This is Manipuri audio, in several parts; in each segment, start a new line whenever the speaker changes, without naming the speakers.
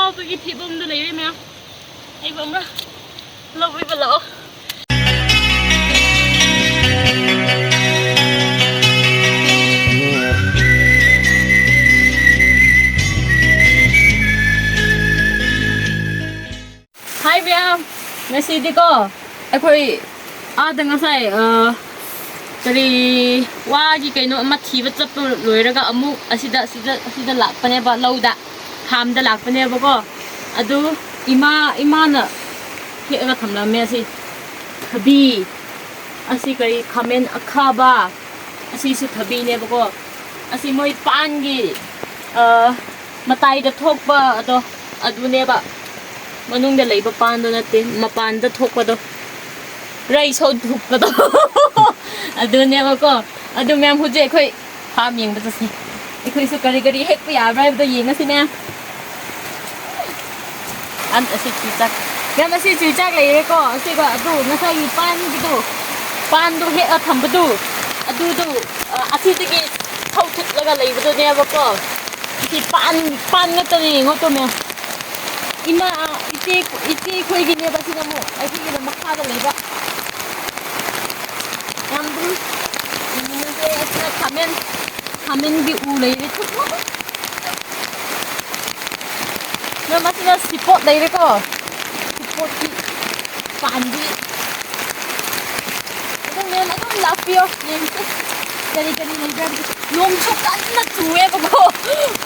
ꯉꯥꯎꯕꯒꯤ ꯐꯤꯕꯝꯗ ꯂꯩꯔꯦ ꯃꯌꯥꯝ ꯑꯩꯕꯨ ꯑꯃ ꯂꯧꯕꯤꯕ ꯂꯥꯛꯑꯣ Hi ma'am, ngasidiko ako'y aada ngasay kari wagi kaino ama thiba chapto loiraga amu asida lakpaneba lauda hamda lakpaneba ko adu imana hega thamlame asi thabi asi kari khamen akhaba asi su thabi neba ko asi moi pangi matai da thokpa adu neba manung da leiba pando natte mapanda thokpado rai so thukpado adu neba ko adu ma'am huje khoi pham yengba jasi ekhoi su kari hekpa yabra da yengasi ma'am an asi chuchak ma'am asi chuchak leire ko asi ko adu nasai pan do he thambadu adu do asi tigi thau thutlaga leibado neba ko asi pan ngatani ngoto ma'am ima ite khoi gi neba sina mo ai gi na makha da leba Nambu, ini saya kamen di ulai itu. Nah masih ada sipot dari ko, sipot di pandi. Itu memang itu lapio, yang itu dari lebar itu. Longsok kan nak cuwe ko,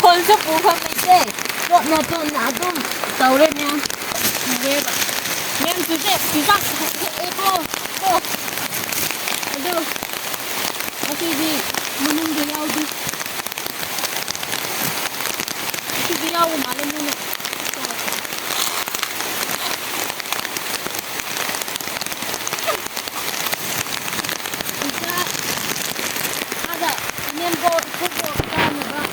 konsep bukan itu. Kok nado, tahunya cuwe. Yang cuwe bisa itu, kok. Aduh, masih di menung di yaudi. Masih di yaudi malam ini. Bisa ada nembo foto kamera.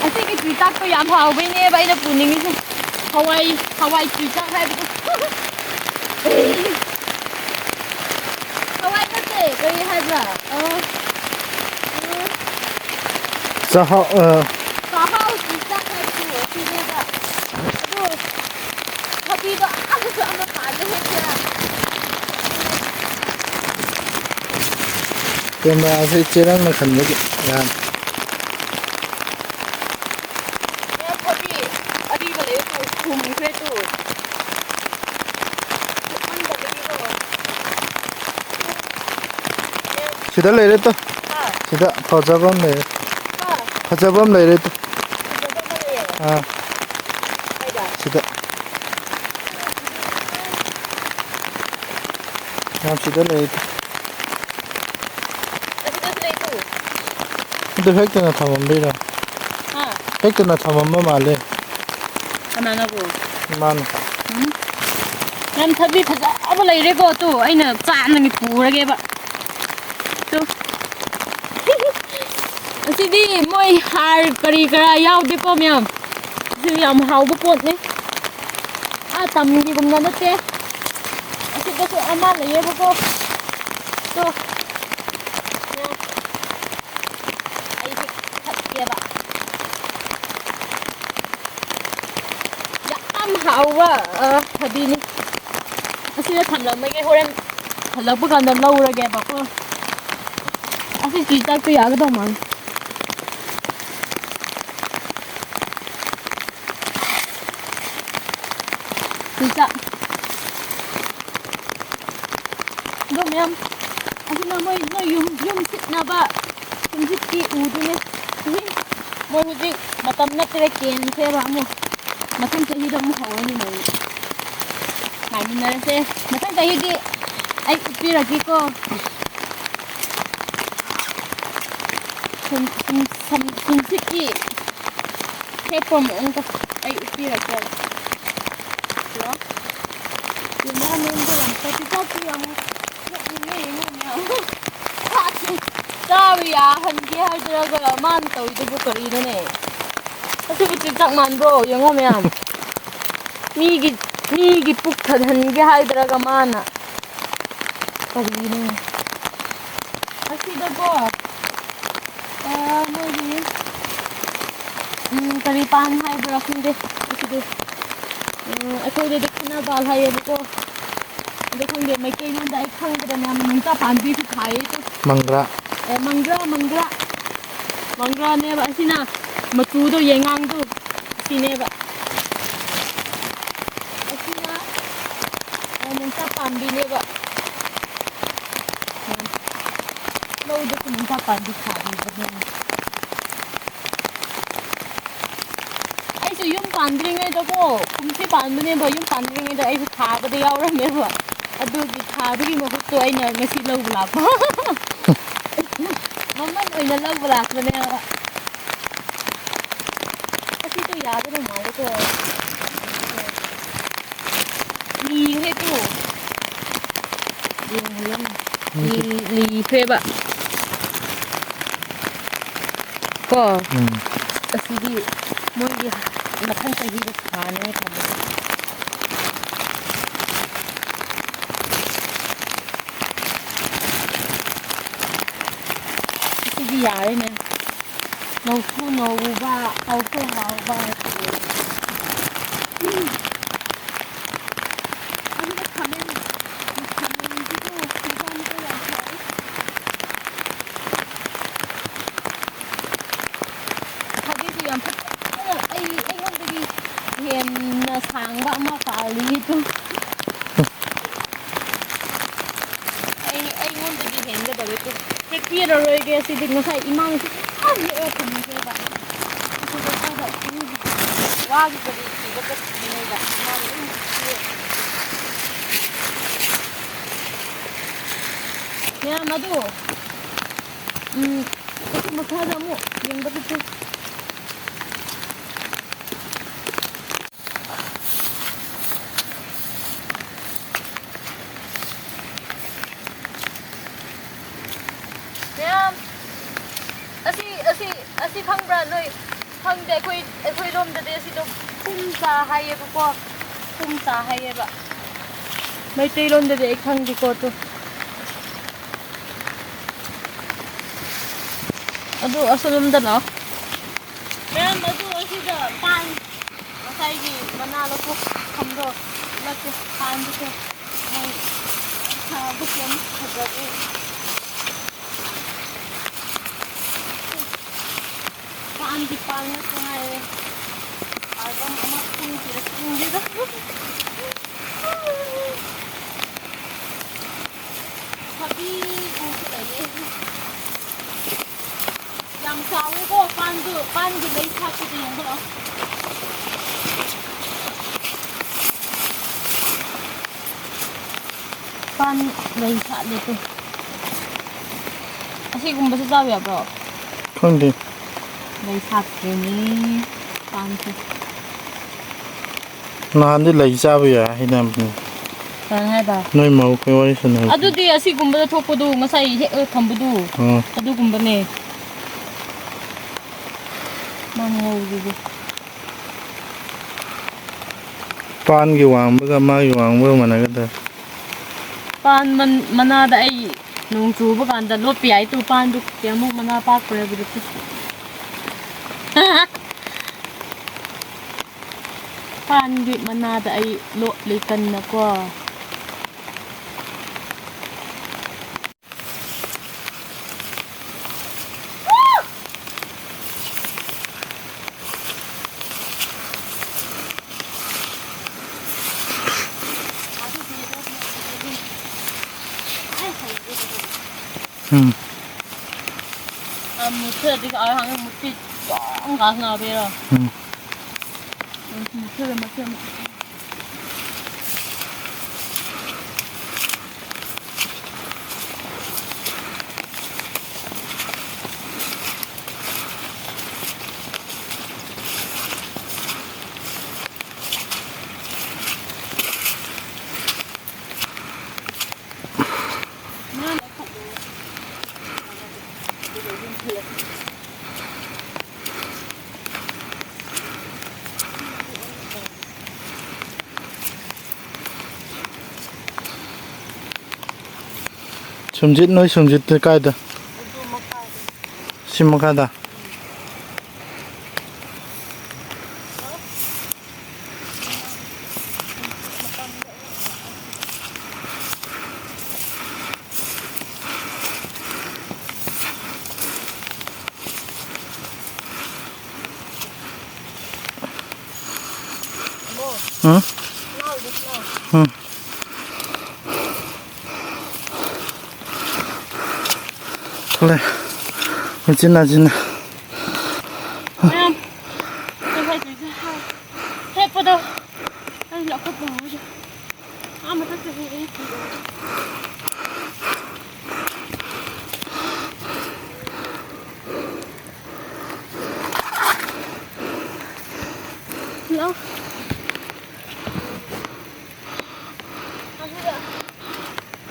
Asik kita tuh yang hau ini ya, baik dah kuning itu. Hawaii kita hai betul. Hawaii kasi, kaya haba.
Sahau
kita kasi, sige ba. Aduh, tapi itu aku sama kaje heja.
camera se cherang na khanne yan
tapi adi bale tu khum kre tu.
sida leire to sida khajabam leire to sida nam sida leire to ito hekta na thamam bira hekta na thamam ma male
Anana ko
man
Nam thabi phaja aba leire ko tu aina chan ngi purage ba tu asidi moi har kari kara yaudi ko myam si yam hauba pot ne a tam gi gumna nate asida ko ama leire ko tu ai thak ba am hauba thabi ni asida thamlamage horen halakpa kanda laurage ba ko asi chita to yagdo man chita do mem asi na moi no yum sit na ba yum sit ki udu ne mo ji matam na tere ken se ba mo matam chahi da mo hawani mai mai min na se matam chahi di ai piraki ko Siki Kepo mo ang ay upira ko. Diba? Yung mga mundo lang. Pati sabi yung sabi hindi talaga man tao ito po karino na eh. Kasi butikak man bro. Yung nga yan. Migi pukad hindi talaga man. Karino na. Kasi dago maybe ꯀꯔꯤ ꯄꯥꯟ ꯍꯥꯏꯕ꯭ꯔꯥ ꯈꯪꯗꯦ ꯑꯁꯤꯗꯤ ꯑꯩꯈꯣꯏꯗꯗꯤ ꯈꯅꯕꯥꯜ ꯍꯥꯏꯌꯦꯕꯀꯣ ꯑꯗꯣ ꯈꯪꯗꯦ ꯃꯩꯇꯩꯂꯣꯟꯗ ꯑꯩ ꯈꯪꯗ꯭ꯔꯦ ꯃꯌꯥꯝ ꯃꯪꯒ꯭ꯔꯥ ꯄꯥꯝꯕꯤꯁꯨ ꯊꯥꯏꯌꯦ
ꯃꯪꯒ꯭ꯔꯥ
ꯃꯪꯒ꯭ꯔꯥꯅꯦꯕ ꯑꯁꯤꯅ ꯃꯆꯨꯗꯣ ꯌꯦꯉꯥꯡꯗꯣ ꯑꯁꯤꯅꯦꯕ ꯑꯁꯤꯅ ꯃꯪꯒ꯭ꯔꯥ ꯄꯥꯝꯕꯤꯅꯦꯕ ꯂꯧꯗꯁꯨ ꯃꯪꯒ꯭ꯔꯥ ꯄꯥꯝꯕꯤ ꯊꯥꯕꯤꯕꯅꯦ ꯑꯩꯁꯨ ꯌꯨꯝ ꯄꯥꯟꯗ꯭ꯔꯤꯉꯩꯗꯀꯣ ꯀꯨꯝꯁꯤ ꯄꯥꯟꯕꯅꯦꯕ ꯌꯨꯝ ꯄꯥꯟꯗ꯭ꯔꯤꯉꯩꯗ ꯑꯩꯁꯨ ꯊꯥꯕꯗ ꯌꯥꯎꯔꯝꯃꯦꯕ ꯑꯗꯨꯒꯤ ꯊꯥꯕꯒꯤ ꯃꯍꯨꯠꯇꯣ ꯑꯩꯅ ꯉꯁꯤ ꯂꯧꯕ ꯂꯥꯛꯄ ꯃꯃꯜ ꯑꯣꯏꯅ ꯂꯧꯕ ꯂꯥꯛꯄꯅꯦꯕ ꯑꯁꯤꯁꯨ ꯌꯥꯒꯗꯧ ꯃꯥꯜꯂꯦꯀꯣ ꯂꯤꯈ꯭ꯔꯦꯀꯣ ꯂꯤꯈ꯭ꯔꯦꯕ ꯀꯣ ꯑꯁꯤꯗꯤ ꯃꯣꯏꯒꯤ ꯃꯊꯪ ꯆꯍꯤꯗ ꯊꯥꯅꯤꯉꯥꯏ ꯊꯝꯕꯅꯦ ꯑꯁꯤꯗꯤ ꯌꯥꯔꯦꯅꯦ ꯅꯧꯁꯨ ꯅꯧꯕ ꯍꯥꯎꯁꯨ ꯍꯥꯎꯕ ꯑꯗꯨꯒ ꯈꯥꯃꯦꯟꯁꯤꯁꯨ ꯃꯆꯥ ꯃꯆꯥ ꯌꯥꯝ ꯊꯥꯏ ꯊꯕꯤꯁꯨ ꯌꯥꯝ ꯐꯖꯅ ꯑꯩꯉꯣꯟꯗꯒꯤ ꯍꯦꯟꯅ ꯁꯥꯡꯕ ꯑꯃ ꯄꯥꯜꯂꯤꯗꯨ ꯑꯩꯉꯣꯟꯗꯒꯤ ꯍꯦꯟꯒꯗꯧꯔꯦ ꯍꯦꯛꯄꯤꯔꯔꯣꯏꯒꯦ ꯁꯤꯗꯤ ꯉꯁꯥꯏ ꯏꯃꯥꯅꯁꯨ ꯌꯥꯝ ꯍꯦꯛꯑ ꯊꯝꯈ꯭ꯔꯦꯕ ꯋꯥꯒꯤ ꯀꯔꯤ ꯊꯤꯕ ꯆꯠꯇ꯭ꯔꯤꯉꯩꯗ ꯏꯃꯥꯅ ꯑꯗꯨꯝ ꯃꯌꯥꯝ ꯑꯗꯨ ꯑꯁꯤ ꯃꯈꯥꯗ ꯑꯃꯨꯛ ꯌꯦꯡꯕ ꯆꯠꯁꯤ ꯃꯌꯥꯝ ꯑꯁꯤ ꯈꯪꯕ꯭ꯔꯥ ꯅꯣꯏ ꯈꯪꯗꯦ ꯑꯩꯈꯣꯏꯔꯣꯝꯗꯗꯤ ꯑꯁꯤꯗꯣ ꯐꯨꯝꯆꯥ ꯍꯥꯏꯌꯦꯕꯀꯣ ꯐꯨꯝꯆꯥ ꯍꯥꯏꯌꯦꯕ ꯃꯩꯇꯩꯂꯣꯟꯗꯗꯤ ꯑꯩ ꯈꯪꯗꯦꯀꯣ ꯑꯗꯨ ꯑꯁꯣꯝꯗ ꯂꯥꯛꯑꯣ ꯃꯌꯥꯝ ꯑꯗꯨ ꯑꯁꯤꯗ ꯄꯥꯟ ꯉꯁꯥꯏꯒꯤ ꯃꯅꯥ ꯂꯧꯊꯣꯛꯐꯝꯗꯣ ꯅꯠꯇꯦ ꯄꯥꯟꯕꯁꯦ ꯃꯣꯏ ꯊꯥꯕꯁꯦ ꯌꯥꯝ ꯐꯖꯕ ꯄꯥꯟꯗꯤ ꯄꯥꯟ ꯉꯥꯛꯇ ꯉꯥꯏꯔꯦ ꯑꯜꯕꯝ ꯑꯃ ꯈꯪꯁꯤꯔ ꯈꯪꯗꯦꯗ ꯊꯕꯤꯒꯨꯝꯕꯁꯨ ꯂꯩꯌꯦ ꯌꯥꯝ ꯆꯥꯎꯋꯦꯀꯣ ꯄꯥꯟꯒꯤ ꯂꯩ ꯁꯥꯠꯄꯗꯣ ꯌꯦꯡꯉꯣ ꯄꯥꯟ ꯂꯩ ꯁꯥꯠꯂꯦꯇꯣ ꯑꯁꯤꯒꯨꯝꯕꯁꯨ ꯆꯥꯕ ꯌꯥꯕ꯭ꯔꯣ
ꯈꯪꯗꯦ
ꯂꯩ ꯁꯥꯠꯇ꯭ꯔꯤꯅꯤ ꯄꯥꯟꯁꯦ
ꯅꯍꯥꯟꯗꯤ ꯂꯩ ꯆꯥꯕ ꯌꯥꯏ ꯍꯥꯏꯅꯕꯅꯤ
ꯀꯔꯤ ꯍꯥꯏꯕ
ꯅꯣꯏ ꯃꯧꯈꯣꯏ ꯋꯥꯔꯤ ꯁꯥꯟꯅꯕ
ꯑꯗꯨꯗꯤ ꯑꯁꯤꯒꯨꯝꯕꯗ ꯊꯣꯛꯄꯗꯨ ꯉꯁꯥꯏ ꯍꯦꯛꯑ ꯊꯝꯕꯗꯨ ꯑꯗꯨꯒꯨꯝꯕꯅꯦ ꯃꯥꯡꯍꯧꯔꯤꯗꯨ
ꯄꯥꯟꯒꯤ ꯋꯥꯡꯕꯒ ꯃꯥꯒꯤ ꯋꯥꯡꯕꯒ ꯃꯥꯟꯅꯒꯗ꯭ꯔꯥ
ꯄꯥꯟ ꯃꯅꯥꯗ ꯑꯩ ꯅꯣꯡ ꯆꯨꯕ ꯀꯥꯟꯗ ꯂꯣꯠꯄ ꯌꯥꯏ ꯇꯨ ꯄꯥꯟꯗꯨ ꯀꯌꯥꯃꯨꯛ ꯃꯅꯥ ꯄꯥꯛꯄ꯭ꯔꯦ ꯍꯥꯏꯕꯗꯨ ꯄꯥꯟꯒꯤ ꯃꯅꯥꯗ ꯑꯩ ꯂꯣꯠꯂꯤ ꯀꯟꯅꯀꯣ 무채 지금 아예 한개 무채 쫙 가서 나베라. 무채를 무채.
숨짓 너희 숨짓 까이다 심 makada 응? 응. 그래. 지나.
Em, tôi phải chỉ hết vào đâu. Anh lọc cái bò chứ. Mà tắt cái gì Lỡ.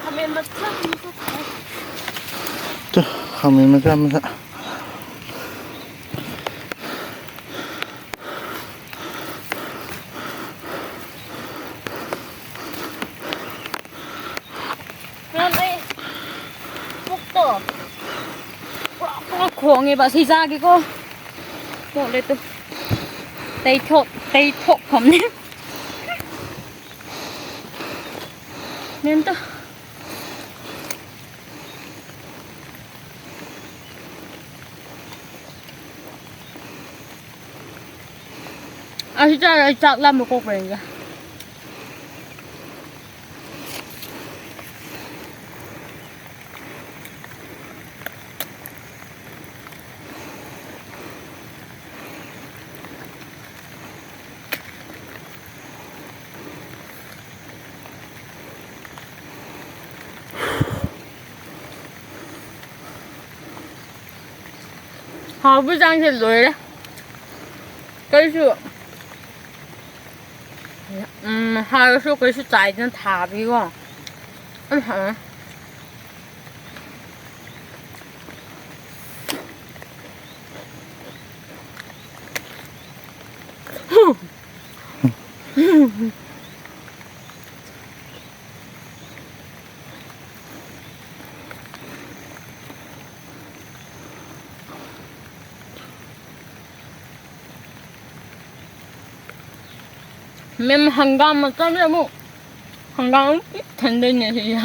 Kamen mất chắc không có phải.
또 가면서
Em ơi. Phúc tổ. Khổ nghe bà xì ra cái cô. Bộ lên tôi. Tay thộp phẩm nè. Nên tôi. 진짜 짝 라면 꼭 먹는다. 화부장실 놀래? 그래서 하루 속 그래서 짜이는 답이고 même 한강 mà tao ra một 한강 thành đây này thì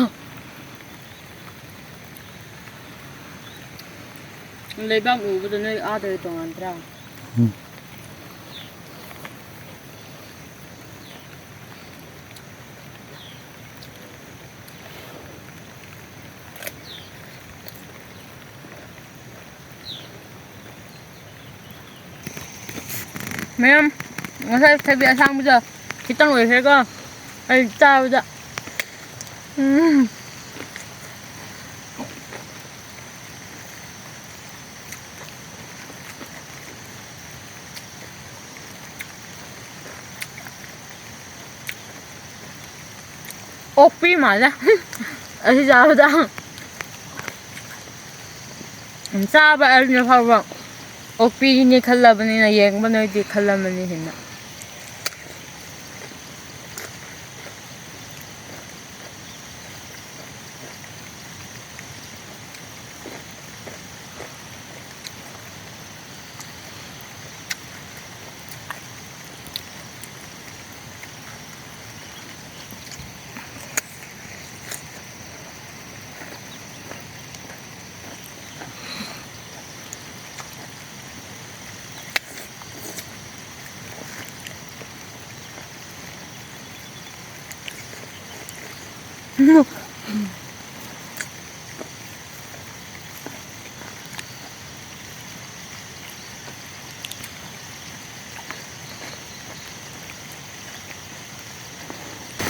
lấy bao ngủ cái nơi ở đây toàn ăn rau mấy em nó sẽ thay bịa sang bây giờ thì tao ngồi thế cơ ơi chào bây giờ 옥비 맞아? thì chào bây giờ sao vậy anh nhớ không 옥비 니 칼라버니나 예행반어디 칼라버니 했나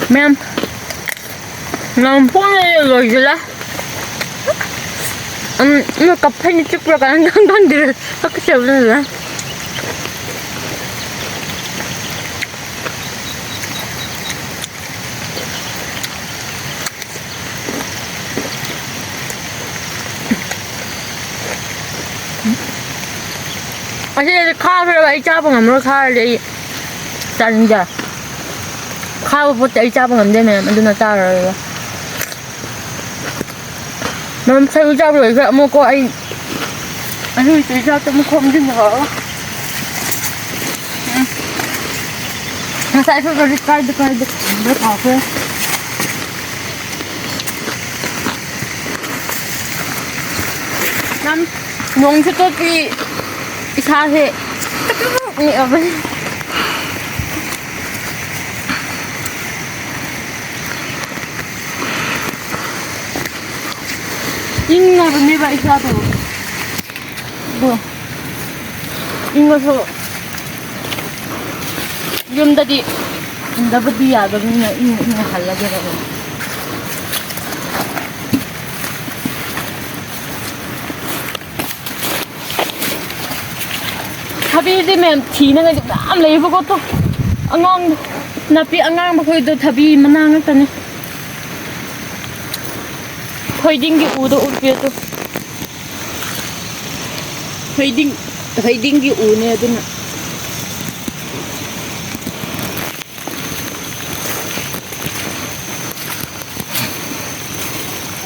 Mem, 난 폰으로 이길래? 이거 카페니 찍으러 가는 건데 학교에 없는데. 아직 카페가 이 잡은 아무로 카를 짜는데. 카우 보다 이 잡은 안 되면 누나 짜라. 넌 새우 잡으러 이거 먹고 아니 이 잡도 먹고 없는 거. 응. 사이프 거리 깔드 뭐 가고. 난 농수도비 사세 이 어머니 잉나보네봐 이사도 뭐 잉어서 yumdadi dabadi yadabina ing halagera thabi de mem thina ga dam leibo ko to angang napi angang ba khoi do thabi manang ta ne khoiding gi u do u pe to khoiding gi u ne aduna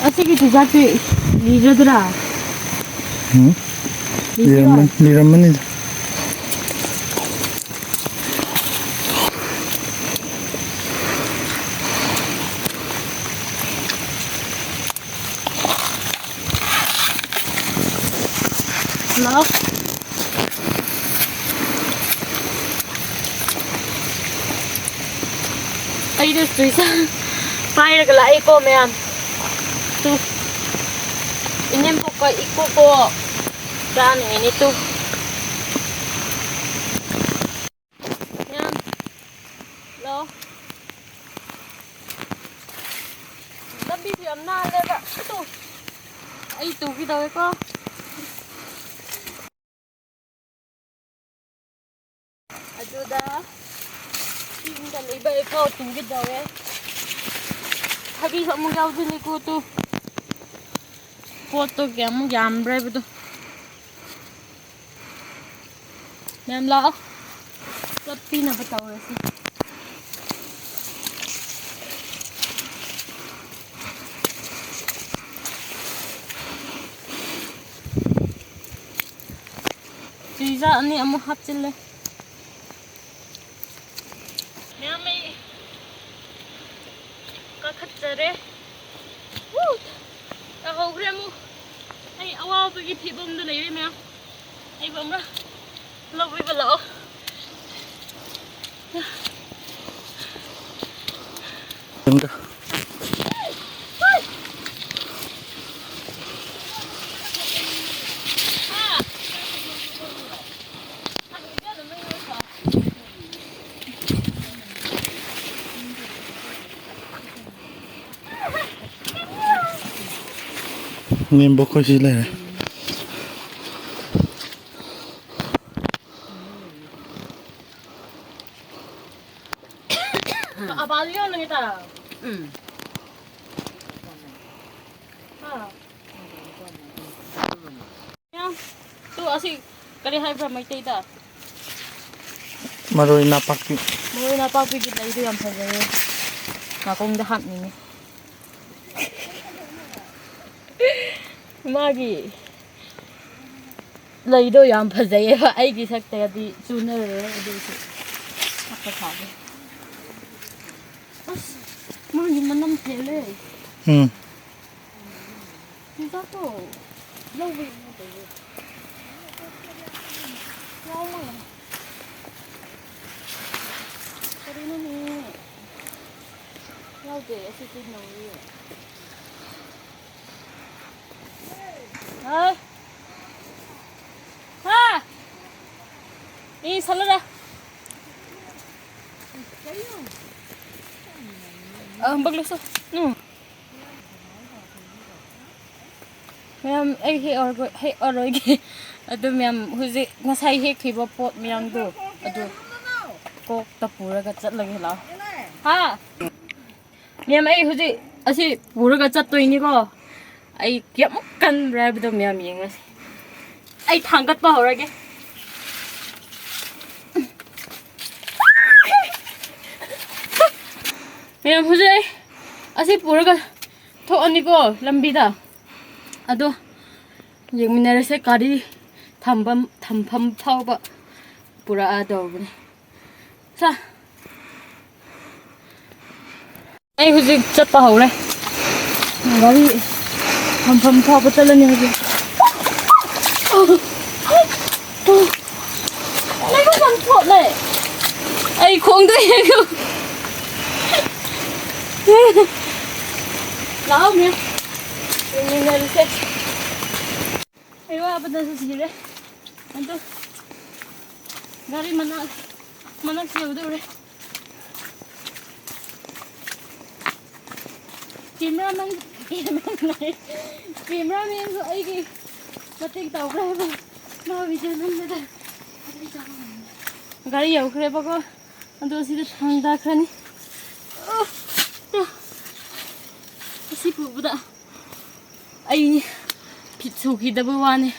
아직이 제작비 리저드라.
응? 리라만이다.
Hello? Ay, this is fire ka lai ko, ma'am. Tu ini pokok iku po dan ini tuh yang lo tapi siam na le ba tuh itu kita ko ajuda tinggal iba ko tuh kita we habis kamu jauh sini ko tuh foto kamu jam berapa tuh? Yang lah, tapi nak tahu sih. Ciza ni amu hapcil le. Yang ni, kakak cere. Ako gremo ay awaw pagi tibom do lay me ay bamra love we balo
Tengka Nimbo ko sila eh.
Abalyo lang ita. Yan. Tu asik kali hai pra mai tai ta.
Maroy napaki.
Mo na pa pigit dai do yam sa gayo. Na kong dahat ni. Magi ꯂꯩꯗꯣ ꯌꯥꯝ ꯐꯖꯩꯌꯦꯕ ꯑꯩꯒꯤ ꯁꯛꯇꯒꯗꯤ ꯆꯨꯅꯔꯦ ꯑꯗꯨꯁꯨ ꯁꯛꯄ ꯁꯥꯕ ꯑꯁ ꯃꯥꯒꯤ ꯃꯅꯝ ꯆꯦꯜꯂꯦ ꯆꯨꯖꯥꯛꯇꯣ ꯂꯧꯕ ꯌꯥꯎꯋꯦ ꯀꯔꯤꯅꯣꯅꯦ ꯌꯥꯎꯗꯦ ꯑꯁꯤꯁꯨ ꯅꯧꯔꯤꯌꯦ ꯍꯥꯏ 하! 이 살려라. 먹렸어. 응. Ma'am, ay hey origi. Ado ma'am, huzi ngasay he kiba pot miyang do. Ado kok tapura ka chat lagi la. Ha. Ma'am ay huzi asi pura ka chat to ini ko. Ay kiamukan rab do ma'am yengas. Ay thangkat pa horage. Ma'am huzi asi pura ka to ani ko lambida. Ado yengminarase gari 담밤 파오바 뿌라아도 그래. 자, 아이 후지 쳤다 하오래. gari 담밤 파오바 잘라니 하지. 내가 상처네. 아이 공도 이거. 나오면 여기는 이렇게 ꯑꯩ ꯋꯥꯕꯗꯁꯨ ꯁꯤꯔꯦ ꯑꯗꯨ ꯒꯥꯔꯤ ꯃꯅꯥꯛ ꯌꯧꯗꯧꯔꯦ ꯀꯦꯃꯦꯔꯥꯃꯦꯟꯁꯨ ꯑꯩꯒꯤ ꯃꯇꯦꯡ ꯇꯧꯕ꯭ꯔꯥ ꯍꯥꯏꯕ ꯃꯥ ꯚꯤꯗꯤꯑꯣ ꯅꯝꯕꯗ ꯒꯥꯔꯤ ꯌꯧꯈ꯭ꯔꯦꯕꯀꯣ ꯑꯗꯣ ꯁꯤꯗ ꯊꯥꯡꯗꯈ꯭ꯔꯅꯤ ꯑꯁꯤ ꯄꯨꯕꯗ ꯑꯩ ꯐꯤꯠ ꯁꯨꯈꯤꯗꯕ ꯋꯥꯅꯤ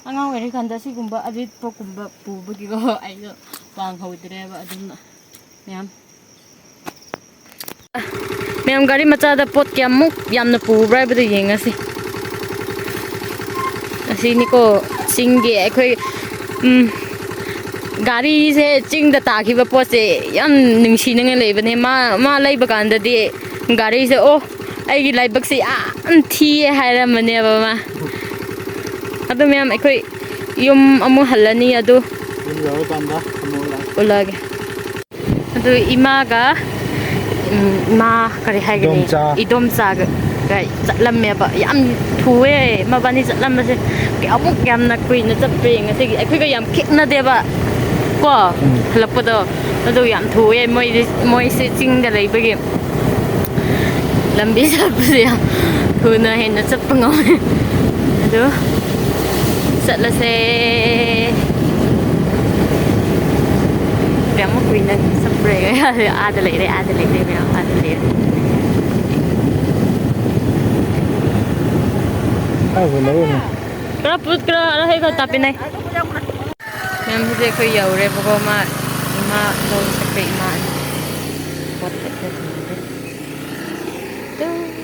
ꯑꯉꯥꯡ ꯑꯣꯏꯔꯤꯀꯥꯟꯗ ꯁꯤꯒꯨꯝꯕ ꯑꯔꯤꯠꯄꯒꯨꯝꯕ ꯄꯨꯕꯒꯤꯀꯣ ꯑꯩꯗꯣ ꯄꯥꯡꯍꯧꯗ꯭ꯔꯦꯕ ꯑꯗꯨꯅ ꯃꯌꯥꯝ ꯒꯥꯔꯤ ꯃꯆꯥꯗ ꯄꯣꯠ ꯀꯌꯥꯃꯨꯛ ꯌꯥꯝꯅ ꯄꯨꯕ꯭ꯔꯥ ꯍꯥꯏꯕꯗꯨ ꯌꯦꯡꯉꯁꯤ ꯑꯁꯤꯅꯤꯀꯣ ꯆꯤꯡꯒꯤ ꯑꯩꯈꯣꯏ ꯒꯥꯔꯤꯁꯦ ꯆꯤꯡꯗ ꯇꯥꯈꯤꯕ ꯄꯣꯠꯁꯦ ꯌꯥꯝ ꯅꯨꯡꯁꯤꯅꯤꯡꯉꯥꯏ ꯂꯩꯕꯅꯦ ꯃꯥ ꯂꯩꯕ ꯀꯥꯟꯗꯗꯤ ꯒꯥꯔꯤꯁꯦ ꯑꯣ ꯑꯩꯒꯤ ꯂꯥꯏꯕꯛꯁꯦ ꯌꯥꯝ ꯊꯤꯌꯦ ꯍꯥꯏꯔꯝꯕꯅꯦꯕ ꯃꯥ ꯑꯗꯨ ꯃꯌꯥꯝ ꯑꯩꯈꯣꯏ ꯌꯨꯝ ꯑꯃꯨꯛ ꯍꯜꯂꯅꯤ ꯑꯗꯨ ꯎꯠꯂꯛꯑꯒꯦ ꯑꯗꯨ ꯏꯃꯥꯒ ꯏꯃꯥ ꯀꯔꯤ ꯍꯥꯏꯒꯅꯤ ꯏꯗꯣꯝꯆꯥꯒ ꯆꯠꯂꯝꯃꯦꯕ ꯌꯥꯝ ꯊꯨꯑꯦ ꯃꯕꯥꯅꯤ ꯆꯠꯂꯝꯕꯁꯦ ꯀꯌꯥꯃꯨꯛ ꯌꯥꯝꯅ ꯀꯨꯏꯅ ꯆꯠꯄꯦ ꯉꯁꯤꯒꯤ ꯑꯩꯈꯣꯏꯒ ꯌꯥꯝ ꯈꯦꯠꯅꯗꯦꯕ ꯀꯣ ꯍꯜꯂꯛꯄꯗꯣ ꯑꯗꯨ ꯌꯥꯝ ꯊꯨꯑꯦ ꯃꯣꯏꯁꯦ ꯆꯤꯡꯗ ꯂꯩꯕꯒꯤ ꯂꯝꯕꯤ ꯆꯠꯄꯁꯦ ꯌꯥꯝ ꯊꯨꯅ ꯍꯦꯟꯅ ꯆꯠꯄ ꯉꯝꯃꯦ ꯑꯗꯨ ꯆꯠꯂꯁꯦ kayakmu kuinan spray ada lagi memang ada lagi kera put kera ada hai kau tapi nai memang sih kau ya ure pokok ma kau sampai iman buat itu tuh